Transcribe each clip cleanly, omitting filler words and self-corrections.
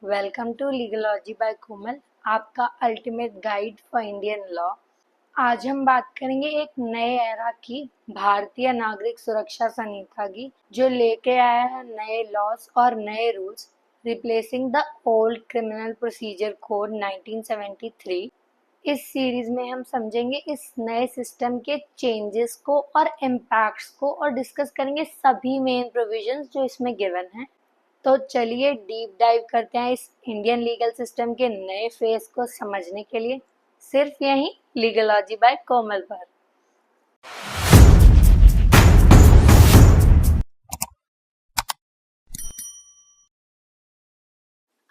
Welcome to लीगलॉजी bye कोमल, आपका ultimate guide for Indian law. आज हम बात करेंगे एक नए एरा की भारतीय नागरिक सुरक्षा संहिता की, जो लेके आया है नए लॉज और नए rules, replacing the old criminal procedure code 1973। इस सीरीज में हम समझेंगे इस नए सिस्टम के चेंजेस को और इम्पैक्ट्स को, और डिस्कस करेंगे सभी मेन प्रोविजंस जो इसमें गिवन हैं। तो चलिए डीप डाइव करते हैं इस इंडियन लीगल सिस्टम के नए फेस को समझने के लिए, सिर्फ यहीं लीगलॉजी बाय कोमल पर।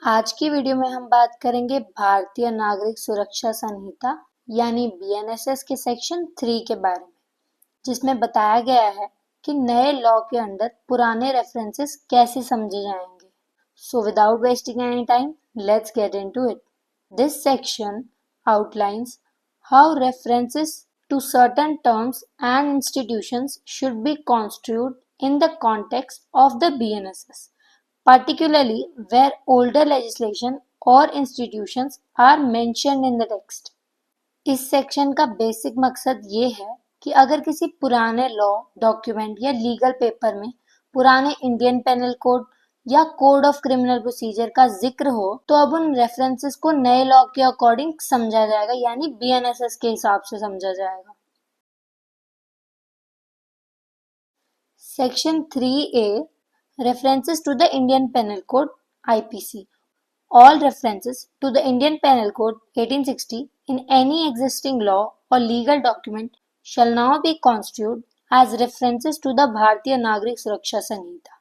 आज की वीडियो में हम बात करेंगे भारतीय नागरिक सुरक्षा संहिता यानी बीएनएसएस के सेक्शन 3 के बारे में, जिसमें बताया गया है कि नए लॉ के अंदर पुराने रेफरेंसेस कैसे समझे जाएंगे। So without wasting any time, let's get into it. This section outlines how references to certain terms and institutions should be construed in the context of the BNSS, particularly where older legislation or institutions are mentioned in the text. इस section का basic मकसद ये है कि अगर किसी पुराने law, document या लीगल पेपर में पुराने इंडियन पेनल कोड या कोड ऑफ क्रिमिनल प्रोसीजर का जिक्र हो, तो अब उन रेफरेंसेस को नए लॉ के अकॉर्डिंग समझा जाएगा, यानी बीएनएसएस के हिसाब से समझा जाएगा। Section 3A, references to the Indian Penal Code IPC. All references to the Indian Penal Code 1860 in any existing law or legal document shall now be construed as references to the भारतीय नागरिक सुरक्षा संहिता।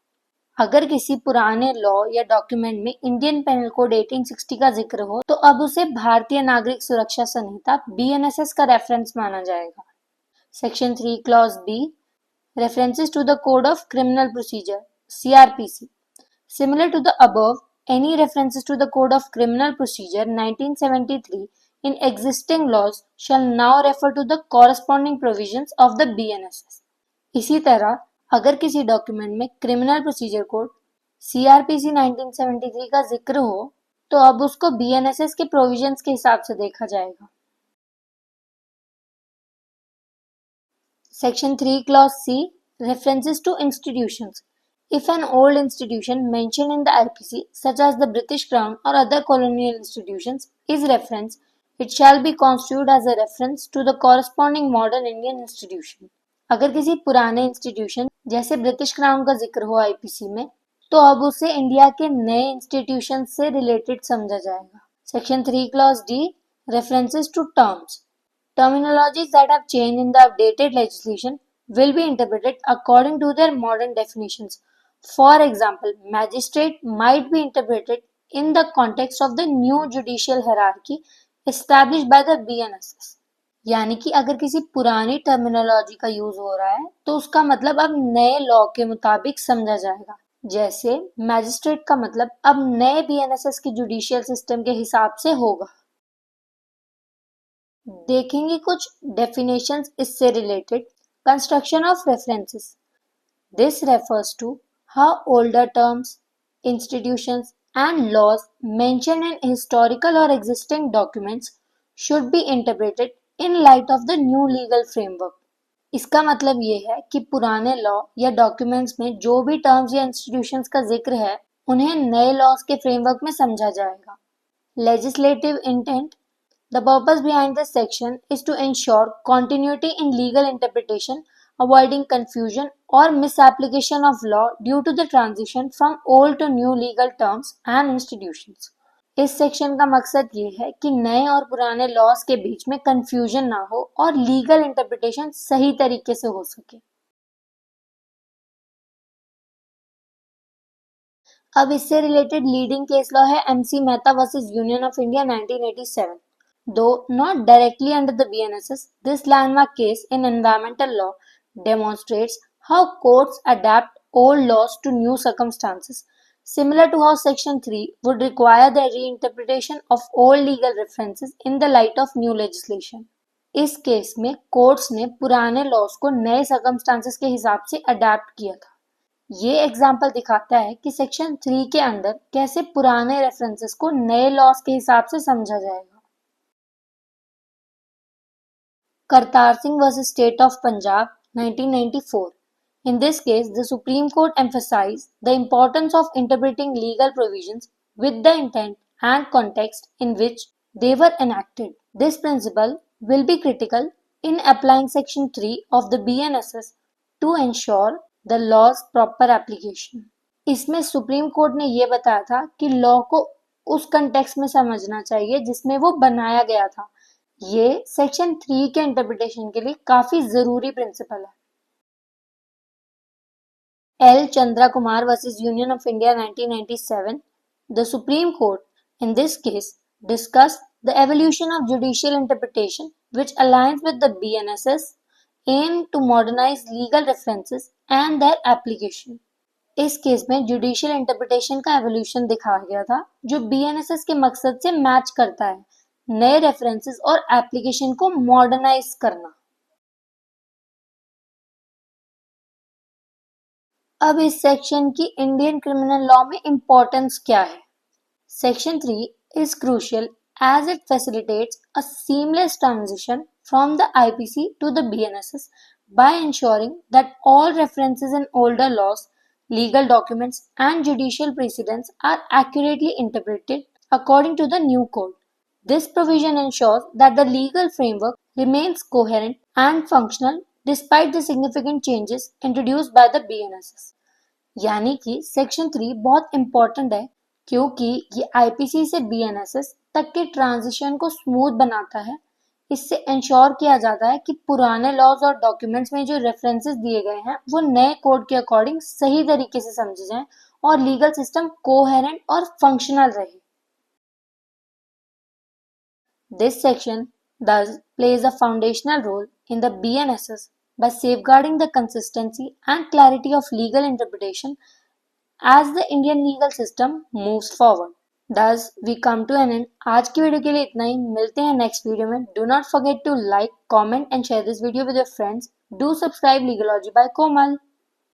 अगर किसी पुराने law या document में Indian Penal code 1860 का जिक्र हो, तो अब उसे भारतीय नागरिक सुरक्षा संहिता बीएनएसएस का रेफरेंस माना जाएगा। Section 3 clause B, references to the Code of Criminal Procedure CrPC. Similar to the above, any references to the Code of Criminal Procedure 1973 in existing laws shall now refer to the corresponding provisions of the BNSS. इसी तरह अगर किसी document में criminal procedure code CrPC 1973 का जिक्र हो, तो अब उसको बीएनएसएस के प्रोविजंस के हिसाब से देखा जाएगा। Section 3 Clause C, references to institutions. If an old institution mentioned in the IPC, such as the British Crown or other colonial institutions, is referenced, it shall be construed as a reference to the corresponding modern Indian institution. अगर किसी पुराने institution जैसे British crown का जिक्र हो IPC में, तो अब उसे इंडिया के नए इंस्टीट्यूशन से रिलेटेड समझा जाएगा। Section 3 clause D, references to terms. Terminologies that have changed in the updated legislation will be interpreted according to their modern definitions. For example, magistrate might be interpreted in the context of the new judicial hierarchy established by the BNSS. यानी कि अगर किसी पुरानी terminology का use हो रहा है, तो उसका मतलब अब नए लॉ के मुताबिक समझा जाएगा। जैसे मैजिस्ट्रेट का मतलब अब नए बीएनएसएस के जुडिशियल सिस्टम के हिसाब से होगा। देखेंगे कुछ डेफिनेशंस इससे related. Construction of references, this refers to how older terms, institutions and laws mentioned in historical or existing documents should be interpreted in light of the new legal framework. इसका मतलब ये है कि पुराने लॉ या documents में जो भी टर्म्स या इंस्टीट्यूशंस का जिक्र है, उन्हें नए लॉज के फ्रेमवर्क में समझा जाएगा। Legislative intent, the purpose behind this section is to ensure continuity in legal interpretation, avoiding confusion or misapplication of law due to the transition from old to new legal terms and institutions. इस section का मकसद ये है कि नए और पुराने laws के बीच में कंफ्यूजन ना हो और लीगल इंटरप्रिटेशन सही तरीके से हो सके। अब इससे रिलेटेड लीडिंग केस लॉ है MC Mehta versus union of India 1987. Though not directly under the BNSS, this landmark case in environmental law demonstrates how courts adapt old laws to new circumstances, similar to how Section 3 would require the reinterpretation of old legal references in the light of new legislation. इस case में courts ने पुराने laws को नए circumstances के हिसाब से adapt किया था। ये एग्जाम्पल दिखाता है कि सेक्शन 3 के अंदर कैसे पुराने रेफरेंसेस को नए लॉस के हिसाब से समझा जाएगा। Kartar Singh vs. State of Punjab, 1994. In this case, the Supreme Court emphasized the importance of interpreting legal provisions with the intent and context in which they were enacted. This principle will be critical in applying Section 3 of the BNSS to ensure the law's proper application. इसमें supreme court ने ये बताया था कि law को उस context में समझना चाहिए जिसमें वो बनाया गया था। ये सेक्शन 3 के इंटरप्रिटेशन के लिए काफी जरूरी प्रिंसिपल है। L. Chandra Kumar vs. Union of India 1997, the Supreme Court in this case discussed the evolution of judicial interpretation which aligns with the BNSS aim to modernize legal references and their application. इस case में judicial interpretation का evolution दिखाया गया था जो BNSS के मकसद से मैच करता है, नए रेफरेंसेस और एप्लीकेशन को मॉडर्नाइज करना। अब इस सेक्शन की इंडियन क्रिमिनल लॉ में इंपॉर्टेंस क्या है? Section 3 is crucial as it facilitates a seamless transition from the IPC to the BNSS by ensuring that all references in older laws, legal documents, and judicial precedents are accurately interpreted according to the new code. This provision ensures that the legal framework remains coherent and functional despite the significant changes introduced by the BNSS. यानी कि section 3 बहुत important है क्योंकि ये IPC से BNSS तक के transition को स्मूथ बनाता है। इससे इंश्योर किया जाता है कि पुराने लॉज और डॉक्यूमेंट्स में जो रेफरेंसेस दिए गए हैं वो नए कोड के अकॉर्डिंग सही तरीके से समझे जाएं और लीगल सिस्टम कोहेरेंट और फंक्शनल रहे। This section thus plays a foundational role in the BNSS by safeguarding the consistency and clarity of legal interpretation as the Indian legal system moves forward. Thus, we come to an end. आज की video के लिए इतना ही। मिलते हैं next video में। Do not forget to like, comment and share this video with your friends. Do subscribe Legalogy by Komal.